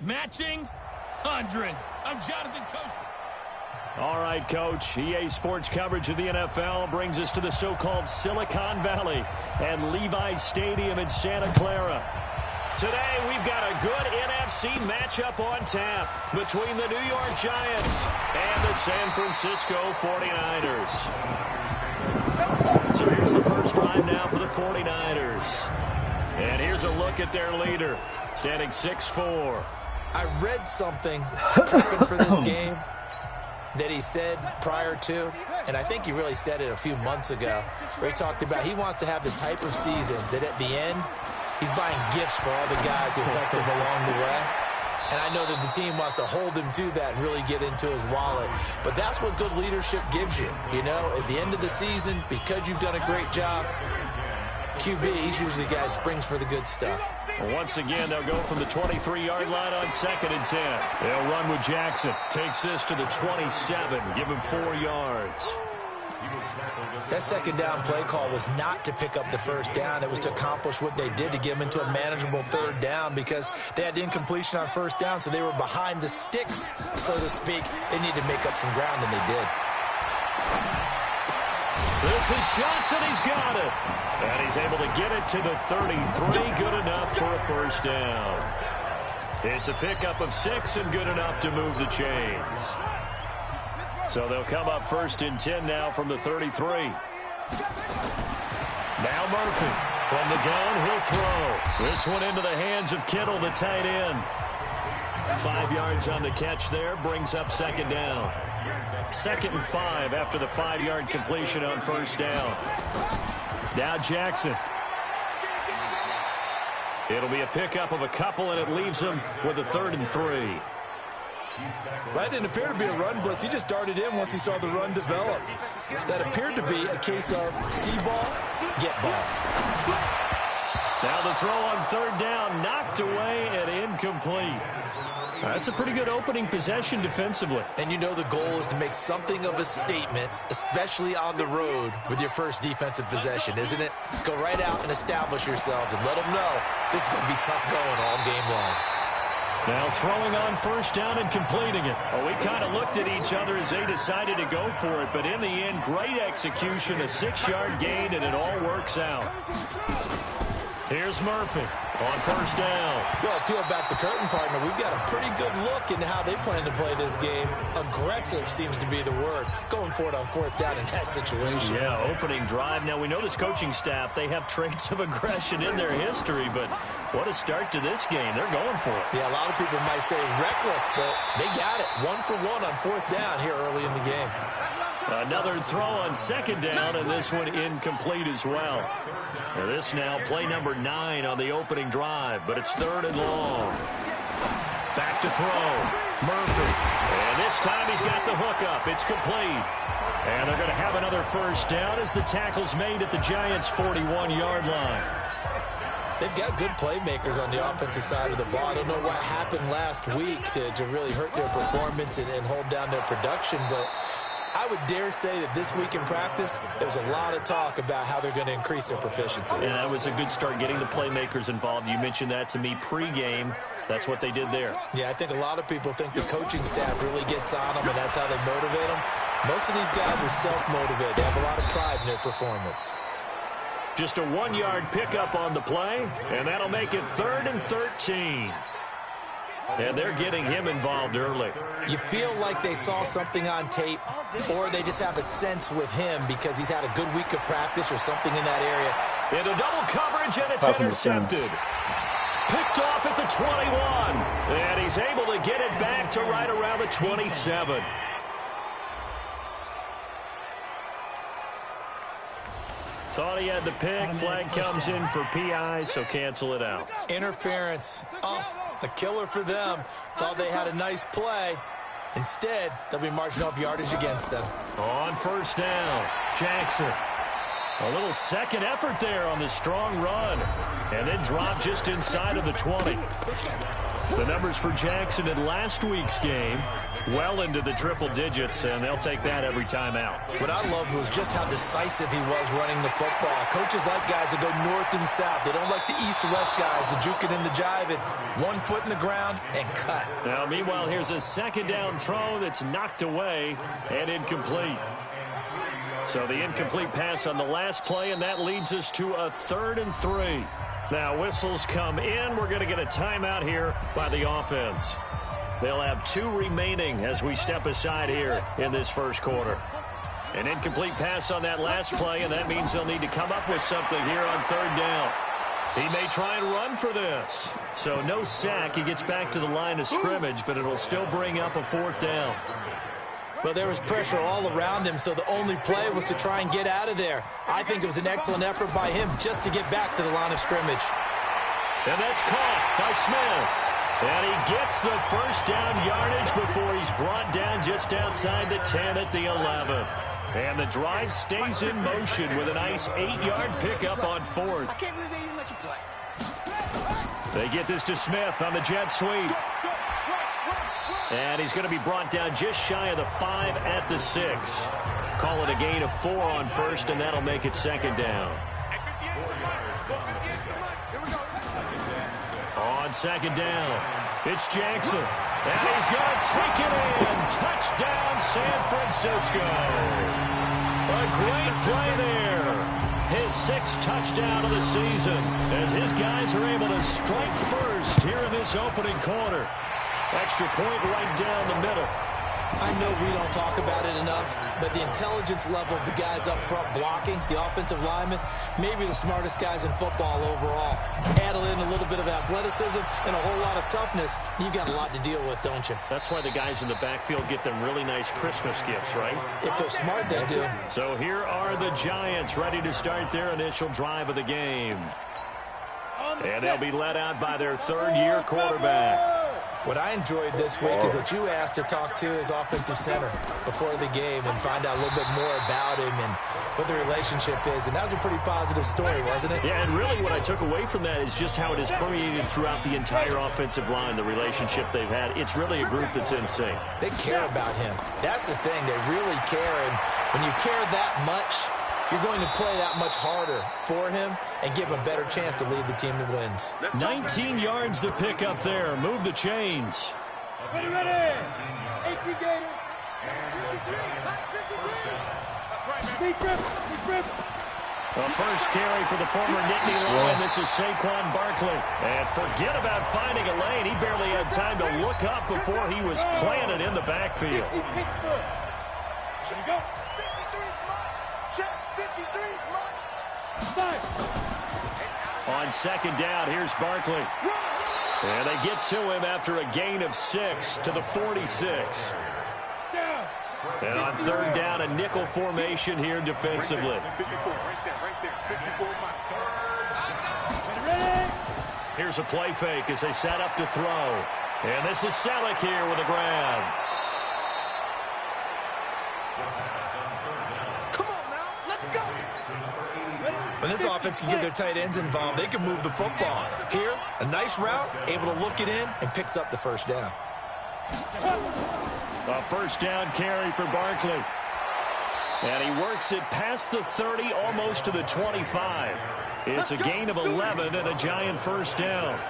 Matching hundreds. I'm Jonathan Coachman. All right, Coach. EA Sports coverage of the NFL brings us to the so-called Silicon Valley and Levi Stadium in Santa Clara. Today, we've got a good NFC matchup on tap between the New York Giants and the San Francisco 49ers. So here's the first drive now for the 49ers. And here's a look at their leader, standing 6'4". I read something prepping for this game that he said prior to, and I think he really said it a few months ago, where he talked about he wants to have the type of season that at the end, he's buying gifts for all the guys who helped him along the way. And I know that the team wants to hold him to that and really get into his wallet. But that's what good leadership gives you. You know, at the end of the season, because you've done a great job, QB, he's usually the guy who springs for the good stuff. Well, once again, they'll go from the 23-yard line on 2nd and 10. They'll run with Jackson. Takes this to the 27. Give him 4 yards. That second down play call was not to pick up the first down. It was to accomplish what they did to get them into a manageable third down because they had incompletion on first down, so they were behind the sticks, so to speak. They needed to make up some ground, and they did. This is Johnson. He's got it. And he's able to get it to the 33. Good enough for a first down. It's a pickup of 6 and good enough to move the chains. So they'll come up 1st and 10 now from the 33. Now Murphy. From the gun, he'll throw. This one into the hands of Kittle, the tight end. 5 yards on the catch there, brings up 2nd down. 2nd and 5 after the 5-yard completion on first down. Now Jackson. It'll be a pickup of a couple, and it leaves him with a 3rd and 3. That didn't appear to be a run blitz. He just darted in once he saw the run develop. That appeared to be a case of see ball, get ball. Now the throw on 3rd down, knocked away and incomplete. That's a pretty good opening possession defensively. And you know the goal is to make something of a statement, especially on the road with your first defensive possession, isn't it? Go right out and establish yourselves and let them know this is going to be tough going all game long. Now throwing on first down and completing it. Well, we kind of looked at each other as they decided to go for it, but in the end, great execution, a 6-yard gain, and it all works out. Here's Murphy on first down. Well, peel back the curtain, partner. We've got a pretty good look into how they plan to play this game. Aggressive seems to be the word. Going for it on 4th down in that situation. Yeah, opening drive. Now, we know this coaching staff, they have traits of aggression in their history, but what a start to this game. They're going for it. Yeah, a lot of people might say reckless, but they got it. 1 for 1 on 4th down here early in the game. Another throw on 2nd down, and this one incomplete as well. Now this now play number 9 on the opening drive, but it's 3rd and long. Back to throw. Murphy. And this time he's got the hook up. It's complete. And they're going to have another first down as the tackle's made at the Giants' 41-yard line. They've got good playmakers on the offensive side of the ball. I don't know what happened last week to really hurt their performance and hold down their production, but I would dare say that this week in practice, there's a lot of talk about how they're going to increase their proficiency. And that was a good start getting the playmakers involved. You mentioned that to me pregame. That's what they did there. Yeah, I think a lot of people think the coaching staff really gets on them, and that's how they motivate them. Most of these guys are self-motivated. They have a lot of pride in their performance. Just a 1-yard pickup on the play, and that'll make it 3rd and 13. And they're getting him involved early. You feel like they saw something on tape, or they just have a sense with him because he's had a good week of practice or something in that area. Into double coverage, and it's intercepted. Picked off at the 21. And he's able to get it back to right around the 27. Thought he had the pick. Flag comes in for PI, so cancel it out. Interference. Oh, a killer for them. Thought they had a nice play. Instead, they'll be marching off yardage against them. On first down, Jackson. A little second effort there on the strong run. And then dropped just inside of the 20. The numbers for Jackson in last week's game. well into the triple digits, and they'll take that every time out. What I loved was just how decisive he was running the football. Coaches like guys that go north and south. They don't like the east-west guys, the juking and the jiving. 1 foot in the ground and cut. Now, meanwhile, here's a second down throw that's knocked away and incomplete. So the incomplete pass on the last play, and that leads us to a 3rd and 3. Now, whistles come in. We're going to get a timeout here by the offense. They'll have 2 remaining as we step aside here in this first quarter. An incomplete pass on that last play, and that means they'll need to come up with something here on 3rd down. He may try and run for this. So no sack. He gets back to the line of scrimmage, but it'll still bring up a 4th down. Well, there was pressure all around him, so the only play was to try and get out of there. I think it was an excellent effort by him just to get back to the line of scrimmage. And that's caught by Smith. And he gets the first down yardage before he's brought down just outside the 10 at the 11. And the drive stays in motion with a nice 8-yard pickup on 4th. I can't believe they even let you play. They get this to Smith on the jet sweep. And he's going to be brought down just shy of the 5 at the 6. Call it a gain of 4 on 1st, and that'll make it 2nd down. On 2nd down, it's Jackson. And he's going to take it in. Touchdown, San Francisco. A great play there. His 6th touchdown of the season as his guys are able to strike first here in this opening quarter. Extra point right down the middle. I know we don't talk about it enough, but the intelligence level of the guys up front blocking, the offensive linemen, maybe the smartest guys in football overall. Add in a little bit of athleticism and a whole lot of toughness, you've got a lot to deal with, don't you? That's why the guys in the backfield get them really nice Christmas gifts, right? If they're smart, they do. So here are the Giants ready to start their initial drive of the game. And they'll be led out by their 3rd-year quarterback. What I enjoyed this week is that you asked to talk to his offensive center before the game and find out a little bit more about him and what the relationship is. And that was a pretty positive story, wasn't it? Yeah, and really what I took away from that is just how it is permeated throughout the entire offensive line, the relationship they've had. It's really a group that's in sync. They care about him. That's the thing. They really care. And when you care that much, you're going to play that much harder for him and give him a better chance to lead the team to wins. 19 yards to pick up there. Move the chains. Ready. 18 Gators. 53. That's right, man. Deep grip. A first carry for the former Nittany Lion. This is Saquon Barkley. And forget about finding a lane. He barely had time to look up before he was planted in the backfield. Should we go? 53 check. 53 On 2nd down, here's Barkley. And they get to him after a gain of 6 to the 46. And on 3rd down, a nickel formation here defensively. Here's a play fake as they set up to throw. And this is Selleck here with a grab. When this offense can get their tight ends involved, they can move the football. Here, a nice route, able to look it in, and picks up the first down. A first down carry for Barkley. And he works it past the 30, almost to the 25. It's a gain of 11 and a Giant first down.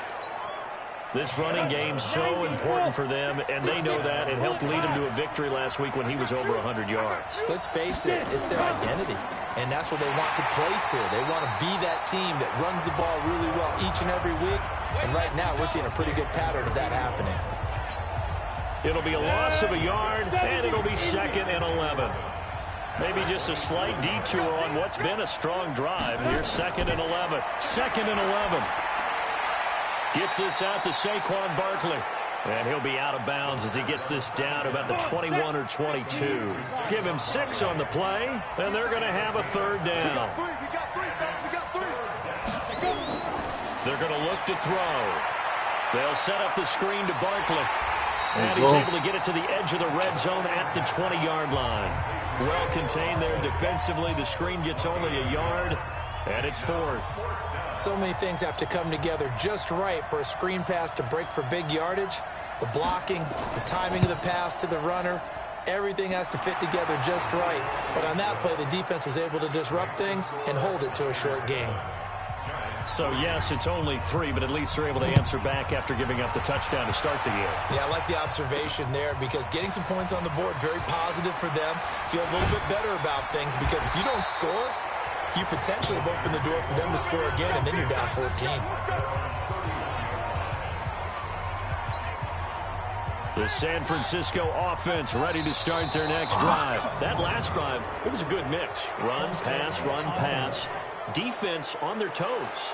This running game's so important for them, and they know that. It helped lead them to a victory last week when he was over 100 yards. Let's face it, it's their identity, and that's what they want to play to. They want to be that team that runs the ball really well each and every week, and right now we're seeing a pretty good pattern of that happening. It'll be a loss of a yard, and it'll be 2nd and 11. Maybe just a slight detour on what's been a strong drive. Here's 2nd and 11. 2nd and 11. Gets this out to Saquon Barkley. And he'll be out of bounds as he gets this down about the 21 or 22. Give him 6 on the play, and they're going to have a 3rd down. They're going to look to throw. They'll set up the screen to Barkley. And he's able to get it to the edge of the red zone at the 20-yard line. Well contained there defensively. The screen gets only a yard. And it's fourth. So many things have to come together just right for a screen pass to break for big yardage. The blocking, the timing of the pass to the runner, everything has to fit together just right. But on that play, the defense was able to disrupt things and hold it to a short gain. So, yes, it's only 3, but at least they're able to answer back after giving up the touchdown to start the game. Yeah, I like the observation there because getting some points on the board, very positive for them. Feel a little bit better about things because if you don't score, you potentially have opened the door for them to score again, and then you're down 14. The San Francisco offense ready to start their next drive. That last drive, it was a good mix. Run, pass. Defense on their toes.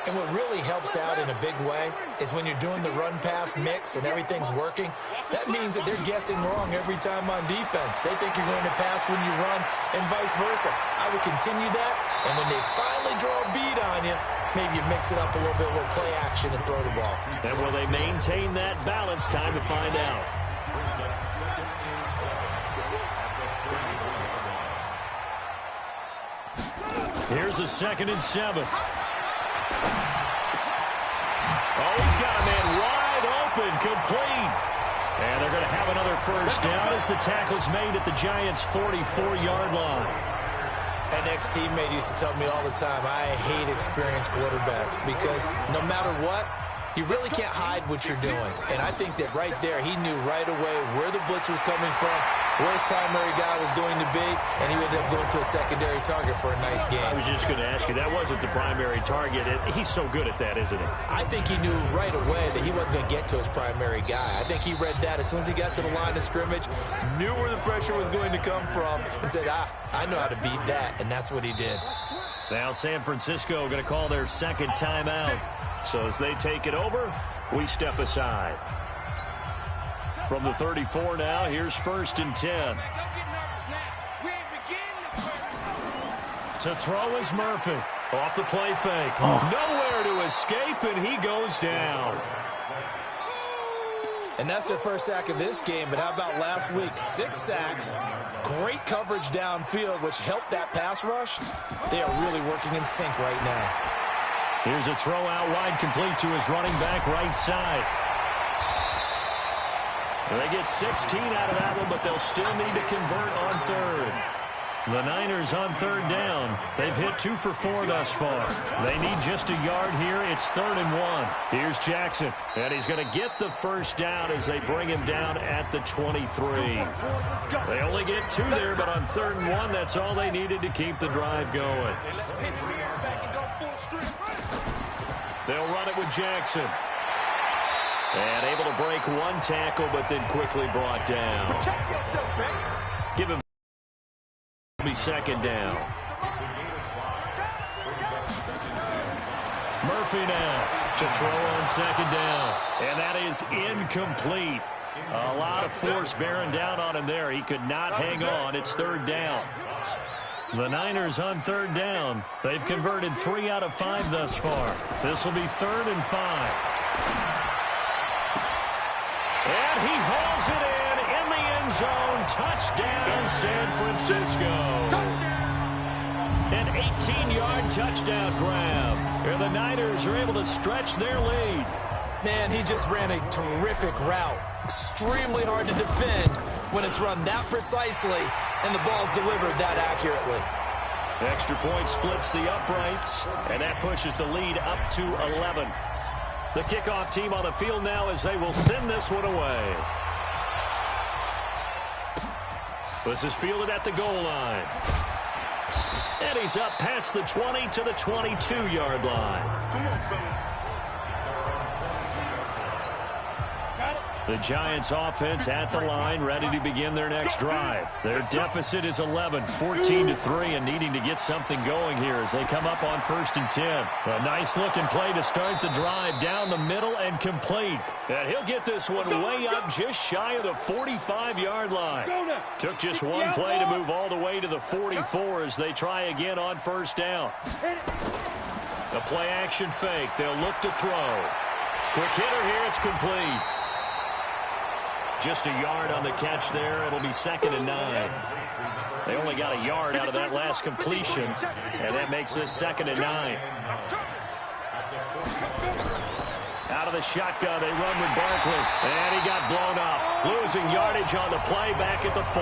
And what really helps out in a big way is when you're doing the run-pass mix and everything's working, that means that they're guessing wrong every time on defense. They think you're going to pass when you run and vice versa. I would continue that, and when they finally draw a bead on you, maybe you mix it up a little bit, a little play action and throw the ball. And will they maintain that balance? Time to find out. Here's a 2nd and 7. Oh, he's got a man wide open, complete. And they're going to have another first down as the tackle's made at the Giants' 44-yard line. An ex-teammate used to tell me all the time, I hate experienced quarterbacks because no matter what, you really can't hide what you're doing. And I think that right there, he knew right away where the blitz was coming from, where his primary guy was going to be, and he ended up going to a secondary target for a nice game. I was just going to ask you, that wasn't the primary target. He's so good at that, isn't he? I think he knew right away that he wasn't going to get to his primary guy. I think he read that as soon as he got to the line of scrimmage, knew where the pressure was going to come from, and said, I know how to beat that, and that's what he did. Now San Francisco going to call their 2nd timeout. So as they take it over, we step aside. From the 34 now, here's 1st and 10. To throw is Murphy. Off the play fake. Nowhere to escape, and he goes down. And that's their first sack of this game, but how about last week? 6 sacks, great coverage downfield, which helped that pass rush. They are really working in sync right now. Here's a throw out wide, complete to his running back right side. They get 16 out of that one, but they'll still need to convert on 3rd. The Niners on 3rd down. They've hit 2 for 4 thus far. They need just a yard here. It's 3rd and 1. Here's Jackson, and he's going to get the first down as they bring him down at the 23. They only get 2 there, but on 3rd and 1, that's all they needed to keep the drive going. They'll run it with Jackson. And able to break 1 tackle, but then quickly brought down. Give him be 2nd down. Murphy now to throw on 2nd down. And that is incomplete. A lot of force bearing down on him there. He could not hang on. It's 3rd down. The Niners on 3rd down. They've converted 3 out of 5 thus far. This will be 3rd and 5. And he hauls it in the end zone. Touchdown, San Francisco. An 18-yard touchdown grab. Here the Niners are able to stretch their lead. Man, he just ran a terrific route. Extremely hard to defend when it's run that precisely and the ball's delivered that accurately. Extra point splits the uprights, and that pushes the lead up to 11. The kickoff team on the field now as they will send this one away. This is fielded at the goal line. And he's up past the 20 to the 22-yard line. Come on, fellas. The Giants offense at the line, ready to begin their next drive. Their deficit is 11, 14-3, and needing to get something going here as they come up on 1st and 10. A nice-looking play to start the drive down the middle and complete. And he'll get this one way up just shy of the 45-yard line. Took just one play to move all the way to the 44 as they try again on 1st down. The play-action fake. They'll look to throw. Quick hitter here. It's complete. Just a yard on the catch there. It'll be 2nd and 9. They only got a yard out of that last completion, and that makes this 2nd and 9. Out of the shotgun, they run with Barkley, and he got blown up. Losing yardage on the play back at the 44.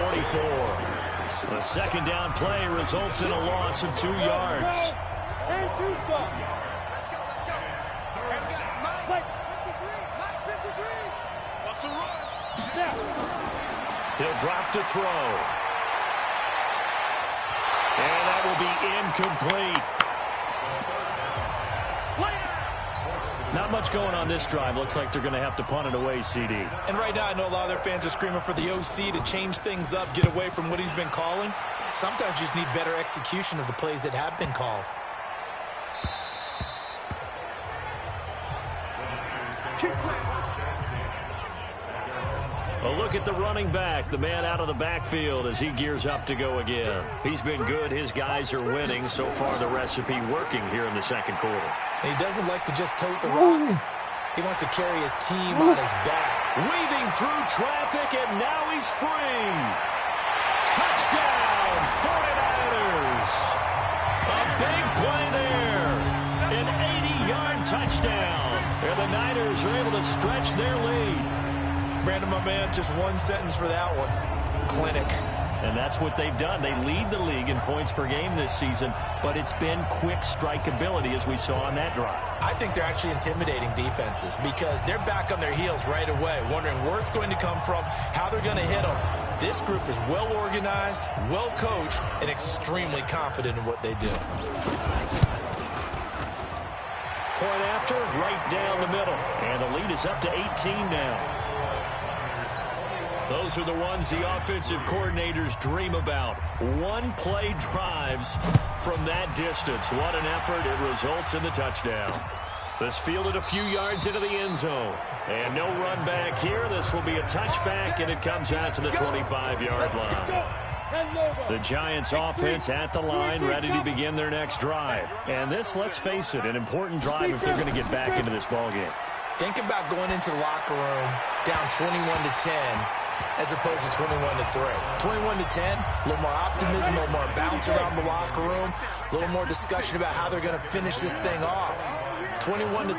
The 2nd down play results in a loss of 2 yards. He'll drop to throw. And that will be incomplete. Not much going on this drive. Looks like they're going to have to punt it away, CD. And right now, I know a lot of their fans are screaming for the OC to change things up, get away from what he's been calling. Sometimes you just need better execution of the plays that have been called. A look at the running back, the man out of the backfield as he gears up to go again. He's been good. His guys are winning. So far, the recipe working here in the 2nd quarter. And he doesn't like to just tote the rock. He wants to carry his team on his back. Weaving through traffic, and now he's free. Touchdown, 49ers. A big play there. An 80-yard touchdown. And the Niners are able to stretch their lead. Brandon, my man, just one sentence for that one. Clinic. And that's what they've done. They lead the league in points per game this season, but it's been quick strikeability as we saw on that drive. I think they're actually intimidating defenses because they're back on their heels right away, wondering where it's going to come from, how they're going to hit them. This group is well organized, well coached, and extremely confident in what they do. Point after, right down the middle. And the lead is up to 18 now. Those are the ones the offensive coordinators dream about. One-play drives from that distance. What an effort. It results in the touchdown. This fielded a few yards into the end zone. And no run back here. This will be a touchback, and it comes out to the 25-yard line. The Giants offense at the line, ready to begin their next drive. And this, let's face it, an important drive if they're going to get back into this ballgame. Think about going into the locker room down 21-10 as opposed to 21-3. 21-10, a little more optimism, a little more bounce around the locker room, a little more discussion about how they're going to finish this thing off. 21-3,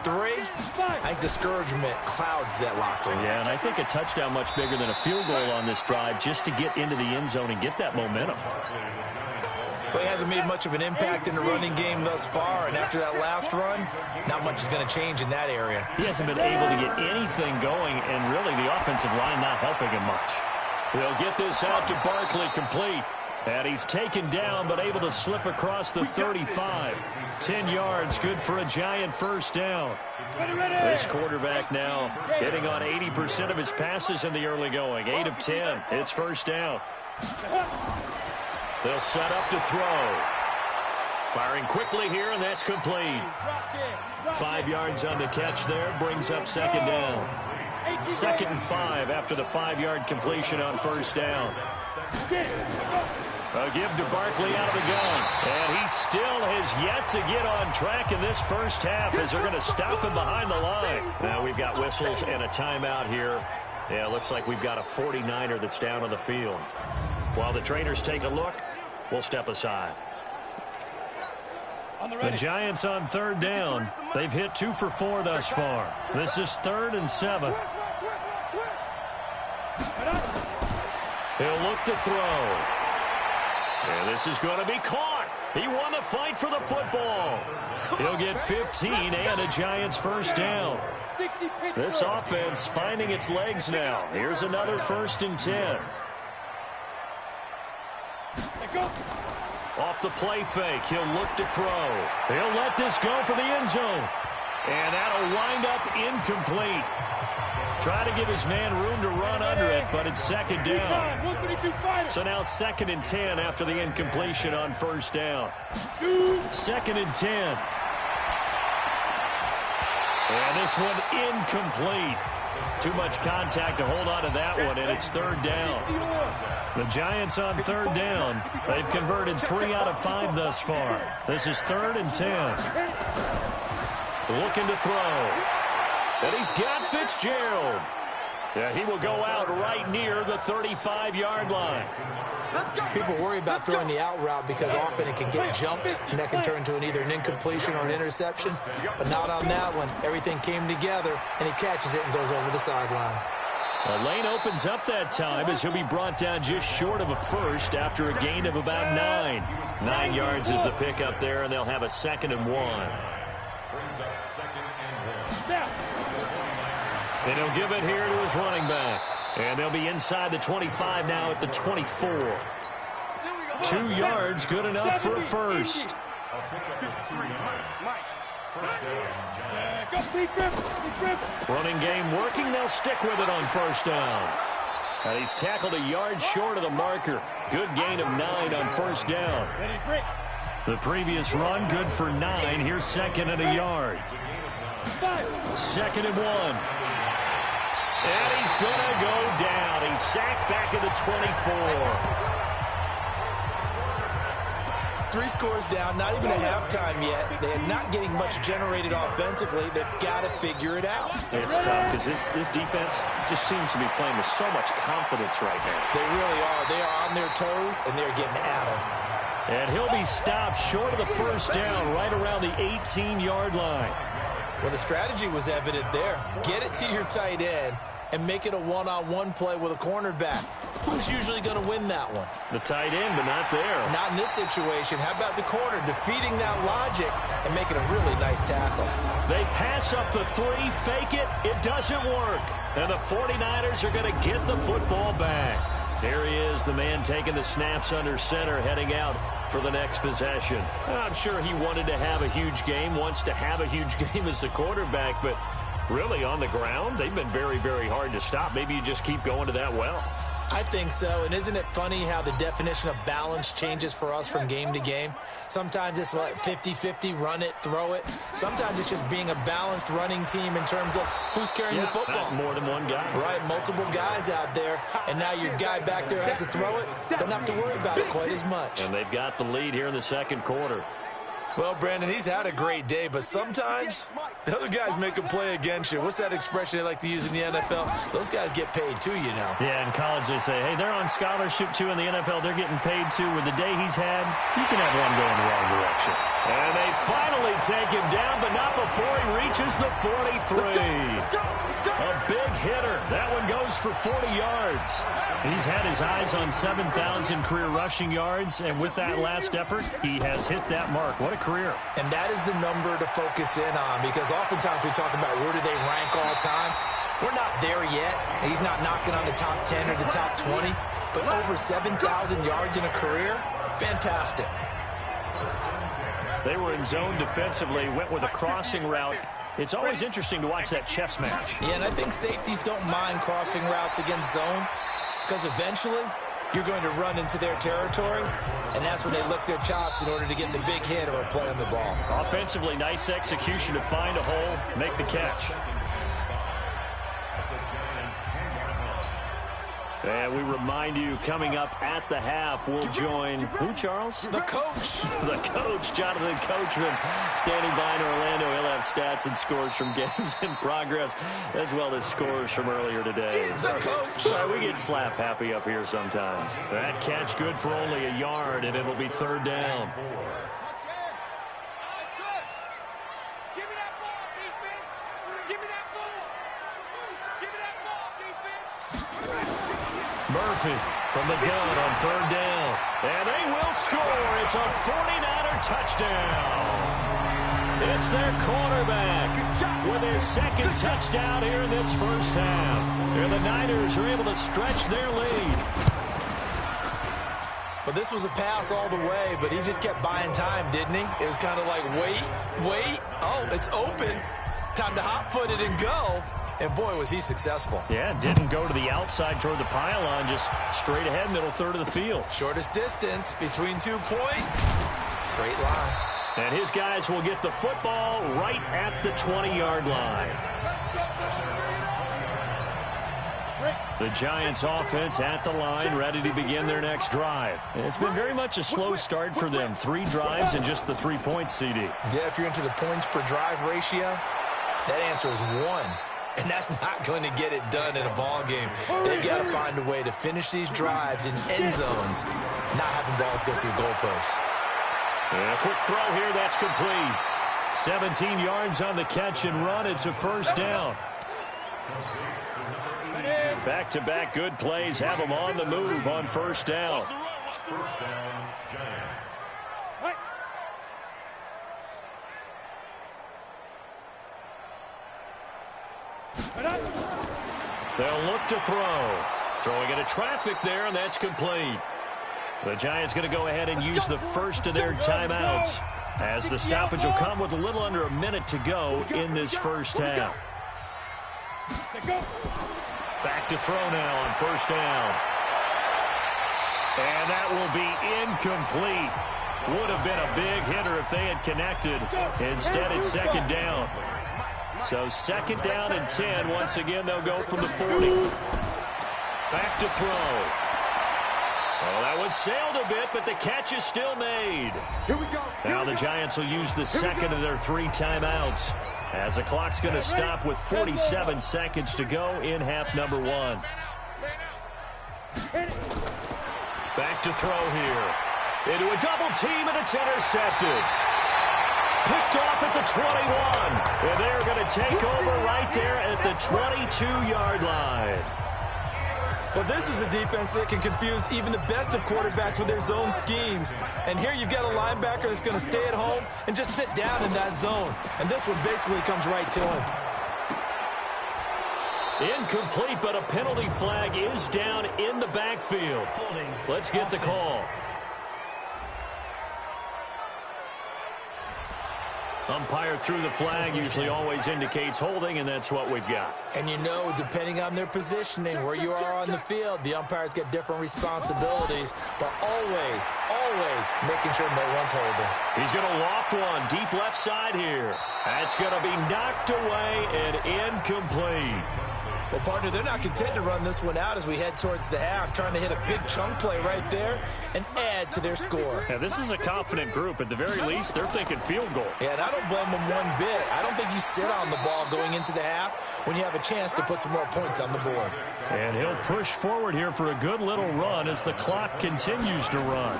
I think discouragement clouds that locker room. Yeah, and I think a touchdown much bigger than a field goal on this drive just to get into the end zone and get that momentum. But he hasn't made much of an impact in the running game thus far, and after that last run, not much is going to change in that area. He hasn't been able to get anything going, and really the offensive line not helping him much. They'll get this out to Barkley complete. And he's taken down, but able to slip across the 35. 10 yards, good for a Giant first down. This quarterback now hitting on 80% of his passes in the early going. 8 of 10. It's first down. They'll set up to throw. Firing quickly here, and that's complete. 5 yards on the catch there, brings up second down. 2nd and 5 after the 5-yard completion on first down. A give to Barkley out of the gun. And he still has yet to get on track in this first half as they're going to stop him behind the line. Now we've got whistles and a timeout here. Yeah, it looks like we've got a 49er that's down on the field. While the trainers take a look, we'll step aside. The Giants on third down. They've hit 2 for 4 thus far. This is 3rd and 7. He'll look to throw. And this is going to be caught. He won the fight for the football. He'll get 15 and a Giants first down. This offense finding its legs now. Here's another 1st and 10. Off the play fake, he'll look to throw. He'll let this go for the end zone. And that'll wind up incomplete. Try to give his man room to run under it, but it's second down. So now 2nd and 10 after the incompletion on first down. 2nd and 10. And this one incomplete. Too much contact to hold on to that one, and it's 3rd down. The Giants on 3rd down. They've converted 3 out of 5 thus far. This is 3rd and 10. Looking to throw. And he's got Fitzgerald. Yeah, he will go out right near the 35-yard line. People worry about throwing the out route because often it can get jumped, and that can turn into either an incompletion or an interception. But not on that one. Everything came together, and he catches it and goes over the sideline. A lane opens up that time as he'll be brought down just short of a first after a gain of about 9. 9 yards is the pickup there, and they'll have a 2nd and 1. And he'll give it here to his running back. And they'll be inside the 25 now at the 24. 2 yards, good enough for a first. Running game working. They'll stick with it on first down. And he's tackled a yard short of the marker. Good gain of 9 on first down. The previous run, good for 9. Here's 2nd and a yard. 2nd and 1. And he's going to go down. He's sacked back at the 24. 3 scores down, not even a halftime yet. They're not getting much generated offensively. They've got to figure it out. It's tough because this defense just seems to be playing with so much confidence right now. They really are. They are on their toes, and they're getting at them. And he'll be stopped short of the first down right around the 18-yard line. Well, the strategy was evident there. Get it to your tight end and make it a one-on-one play with a cornerback. Who's usually going to win that one? The tight end, but not there. Not in this situation. How about the corner defeating that logic and making a really nice tackle? They pass up the 3, fake it. It doesn't work. And the 49ers are going to get the football back. There he is, the man taking the snaps under center, heading out for the next possession. I'm sure he wanted to have a huge game, wants to have a huge game as the quarterback, but really on the ground, they've been very, very hard to stop. Maybe you just keep going to that well. I think so, and isn't it funny how the definition of balance changes for us from game to game? Sometimes it's like 50-50, run it, throw it. Sometimes it's just being a balanced running team in terms of who's carrying the football. More than one guy. Right, multiple guys out there, and now your guy back there has to throw it. Don't have to worry about it quite as much. And they've got the lead here in the second quarter. Well, Brandon, he's had a great day, but sometimes the other guys make a play against you. What's that expression they like to use in the NFL? Those guys get paid too, you know. Yeah, in college they say, hey, they're on scholarship too. In the NFL, they're getting paid too. With the day he's had, you can have one going the wrong direction. And they finally take him down, but not before he reaches the 43. A big hitter. That one goes for 40 yards. He's had his eyes on 7,000 career rushing yards, and with that last effort, he has hit that mark. What a career. And that is the number to focus in on, because oftentimes we talk about where do they rank all time. We're not there yet. He's not knocking on the top 10 or the top 20, but over 7,000 yards in a career, fantastic. They were in zone defensively, went with a crossing route. It's always interesting to watch that chess match. Yeah, and I think safeties don't mind crossing routes against zone, because eventually you're going to run into their territory, and that's when they lick their chops in order to get the big hit or a play on the ball. Offensively, nice execution to find a hole, make the catch. And we remind you, coming up at the half, we'll join who, Charles? The coach. The coach, Jonathan Coachman, standing by in Orlando. He'll have stats and scores from games in progress, as well as scores from earlier today. The coach. We get slap happy up here sometimes. That catch good for only a yard, and it'll be 3rd down. Murphy from the gun on 3rd down. And they will score. It's a 49er touchdown. It's their quarterback with his 2nd touchdown here in this first half. And the Niners are able to stretch their lead. Well, this was a pass all the way, but he just kept buying time, didn't he? It was kind of like, wait. Oh, it's open. Time to hot-foot it and go. And, boy, was he successful. Yeah, didn't go to the outside toward the pylon, just straight ahead, middle third of the field. Shortest distance between 2 points. Straight line. And his guys will get the football right at the 20-yard line. The Giants offense at the line, ready to begin their next drive. It's been very much a slow start for them. 3 drives and just the 3 points, CD. Yeah, if you're into the points per drive ratio, that answer is 1. and that's not going to get it done in a ball game. They've got to find a way to finish these drives in end zones, not having balls go through goalposts. And a quick throw here, that's complete. 17 yards on the catch and run. It's a first down. Back-to-back good plays have them on the move on first down. First down, Giants. They'll look to throw. Throwing into traffic there, and that's complete. The Giants going to go ahead and use the first of their timeouts, as the stoppage will come with a little under a minute to go in this first half. Back to throw now on first down. And that will be incomplete. Would have been a big hitter if they had connected. Instead, it's second down. So second down and 10. Once again, they'll go from the 40. Back to throw. Oh, that one sailed a bit, but the catch is still made. Now the Giants will use the second of their 3 timeouts, as the clock's going to stop with 47 seconds to go in half number 1. Back to throw here. Into a double team, and it's intercepted. Picked off at the 21. And they're going to take over right there at the 22-yard line. Well, this is a defense that can confuse even the best of quarterbacks with their zone schemes. And here you've got a linebacker that's going to stay at home and just sit down in that zone. And this one basically comes right to him. Incomplete, but a penalty flag is down in the backfield. Let's get the call. Umpire threw the flag, usually always indicates holding, and that's what we've got. And you know, depending on their positioning, where you are on the field, the umpires get different responsibilities, but always making sure no one's holding. He's going to loft one deep left side here. That's going to be knocked away and incomplete. Well, partner, they're not content to run this one out as we head towards the half, trying to hit a big chunk play right there and add to their score. Yeah, this is a confident group. At the very least, they're thinking field goal. Yeah, and I don't blame them one bit. I don't think you sit on the ball going into the half when you have a chance to put some more points on the board. And he'll push forward here for a good little run as the clock continues to run.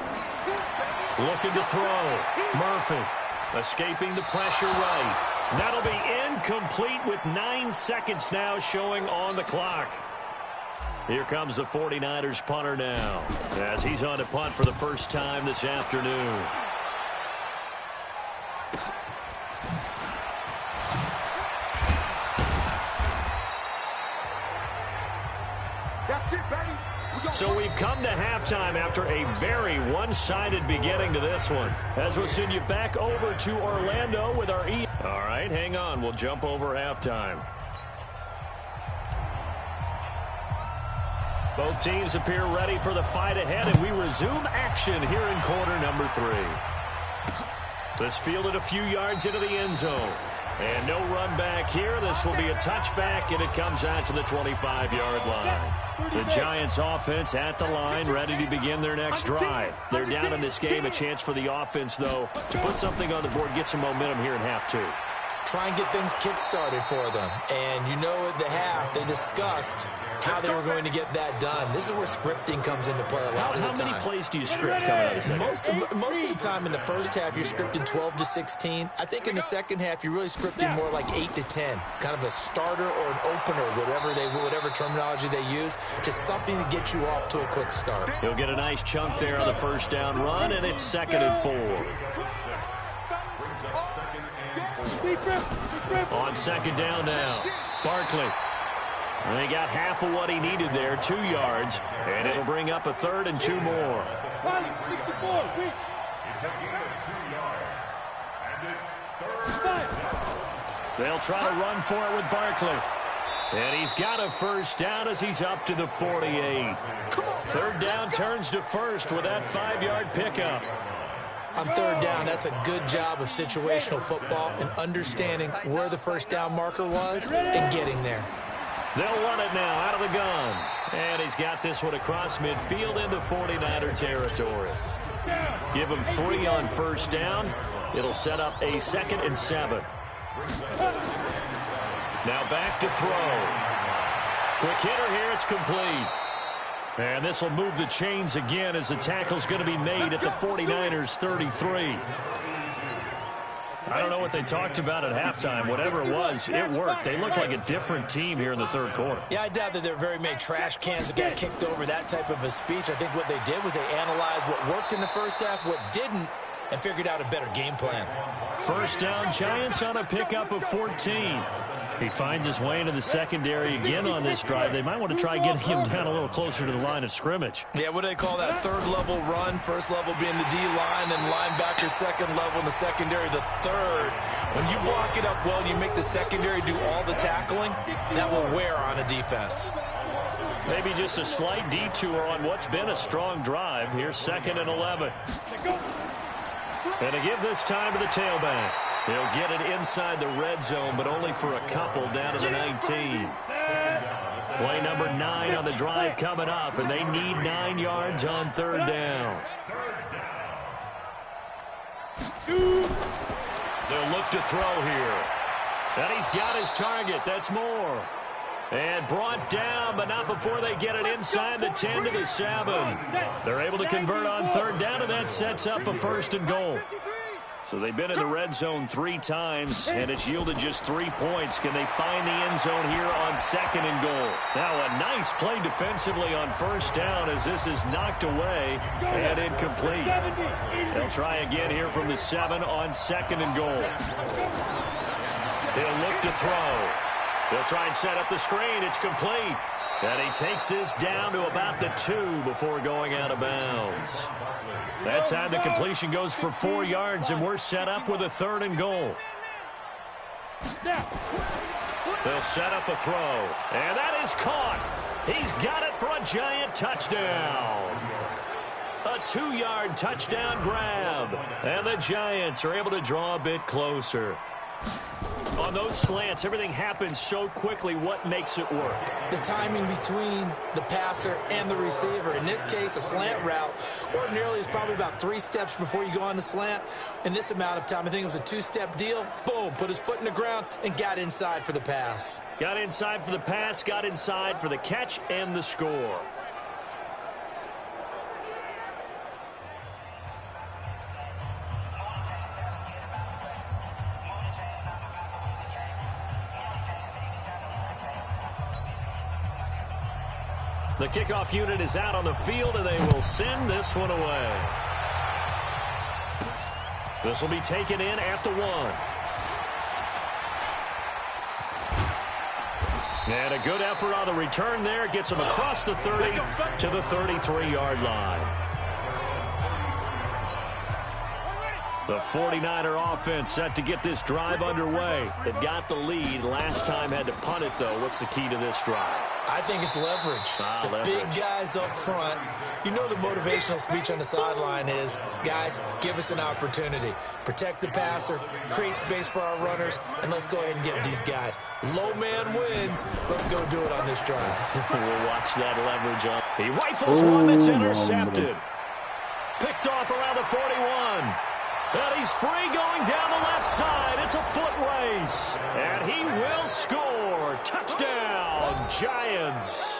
Looking to throw. Murphy escaping the pressure right. That'll be incomplete with 9 seconds now showing on the clock. Here comes the 49ers punter now, as he's on to punt for the first time this afternoon. So we've come to halftime after a very one-sided beginning to this one, as we'll send you back over to Orlando with our All right, hang on. We'll jump over halftime. Both teams appear ready for the fight ahead, and we resume action here in quarter number 3. This fielded a few yards into the end zone. And no run back here. This will be a touchback, and it comes out to the 25-yard line. The Giants offense at the line, ready to begin their next drive. They're down in this game. A chance for the offense, though, to put something on the board, get some momentum here in half 2. Try and get things kick-started for them. And you know at the half, they discussed how they were going to get that done. This is where scripting comes into play a lot of the time. How many plays do you script coming out of the second? Most of the time in the first half, you're scripting 12 to 16. I think in the second half, you're really scripting more like 8 to 10. Kind of a starter or an opener, whatever terminology they use. Just something to get you off to a quick start. He'll get a nice chunk there on the first down run, and it's 2nd and 4. On 2nd down now, Barkley. And he got half of what he needed there, 2 yards, and it'll bring up a 3rd and 2 more. They'll try to run for it with Barkley. And he's got a first down as he's up to the 48. 3rd down turns to 1st with that 5-yard pickup. On 3rd down, that's a good job of situational football and understanding where the first down marker was and getting there. They'll run it now out of the gun. And he's got this one across midfield into 49er territory. Give him 3 on first down. It'll set up a 2nd and 7. Now back to throw. Quick hitter here. It's complete. And this will move the chains again as the tackle's going to be made at the 49ers 33. I don't know what they talked about at halftime. Whatever it was, it worked. They looked like a different team here in the third quarter. Yeah, I doubt that there were very many trash cans that got kicked over that type of a speech. I think what they did was they analyzed what worked in the first half, what didn't, and figured out a better game plan. First down, Giants on a pickup of 14. He finds his way into the secondary again on this drive. They might want to try getting him down a little closer to the line of scrimmage. Yeah, what do they call that? Third level run. First level being the D-line and linebacker second level in the secondary the third. When you block it up well, you make the secondary do all the tackling, that will wear on a defense. Maybe just a slight detour on what's been a strong drive. Here's 2nd and 11. And to give this time to the tailback. He'll get it inside the red zone, but only for a couple down to the 19. Play number 9 on the drive coming up, and they need 9 yards on third down. They'll look to throw here. And he's got his target. That's Moore. And brought down, but not before they get it inside the 10 to the 7. They're able to convert on third down, and that sets up a 1st and goal. So they've been in the red zone 3 times, and it's yielded just 3 points. Can they find the end zone here on 2nd and goal? Now a nice play defensively on first down as this is knocked away and incomplete. They'll try again here from the 7 on 2nd and goal. He'll look to throw. They'll try and set up the screen. It's complete. And he takes this down to about the 2 before going out of bounds. That time the completion goes for 4 yards, and we're set up with a 3rd and goal. They'll set up a throw, and that is caught. He's got it for a Giant touchdown. A 2-yard touchdown grab, and the Giants are able to draw a bit closer. On those slants, everything happens so quickly. What makes it work? The timing between the passer and the receiver. In this case, a slant route ordinarily is probably about 3 steps before you go on the slant. In this amount of time, I think it was a 2-step deal. Boom, put his foot in the ground and got inside for the pass. Got inside for the pass, got inside for the catch and the score. The kickoff unit is out on the field, and they will send this one away. This will be taken in at the 1. And a good effort on the return there. Gets him across the 30 to the 33-yard line. The 49er offense set to get this drive underway. They've got the lead. Last time had to punt it, though. What's the key to this drive? I think it's leverage. The big guys up front. You know the motivational speech on the sideline is, guys, give us an opportunity. Protect the passer, create space for our runners, and let's go ahead and get these guys. Low man wins. Let's go do it on this drive. We'll watch that leverage up. He rifles one that's intercepted. Picked off around the 41. And he's free going down the left side. It's a foot race. And he will score. Touchdown, Giants.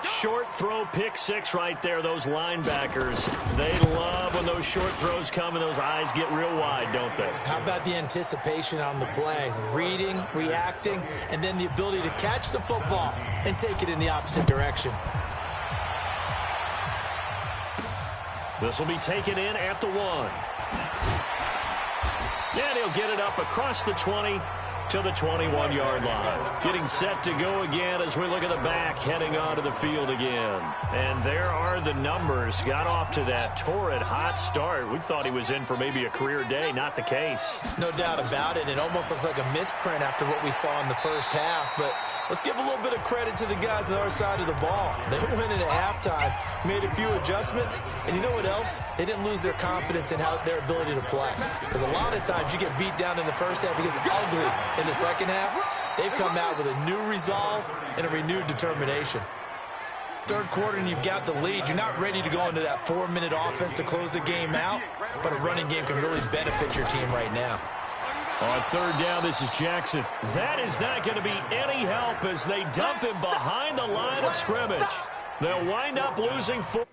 Short throw, pick 6 right there. Those linebackers, they love when those short throws come and those eyes get real wide, don't they? How about the anticipation on the play? Reading, reacting, and then the ability to catch the football and take it in the opposite direction. This will be taken in at the 1. And he'll get it up across the 20 to the 21-yard line. Getting set to go again as we look at the back, heading onto the field again. And there are the numbers. Got off to that torrid hot start. We thought he was in for maybe a career day. Not the case. No doubt about it. It almost looks like a misprint after what we saw in the first half. But let's give a little bit of credit to the guys on our side of the ball. They went in at halftime, made a few adjustments, and you know what else? They didn't lose their confidence in their ability to play. Because a lot of times you get beat down in the first half, it gets ugly in the second half. They've come out with a new resolve and a renewed determination. Third quarter and you've got the lead. You're not ready to go into that 4-minute offense to close the game out, but a running game can really benefit your team right now. On third down, this is Jackson. That is not going to be any help as they dump him behind the line of scrimmage. They'll wind up losing 4.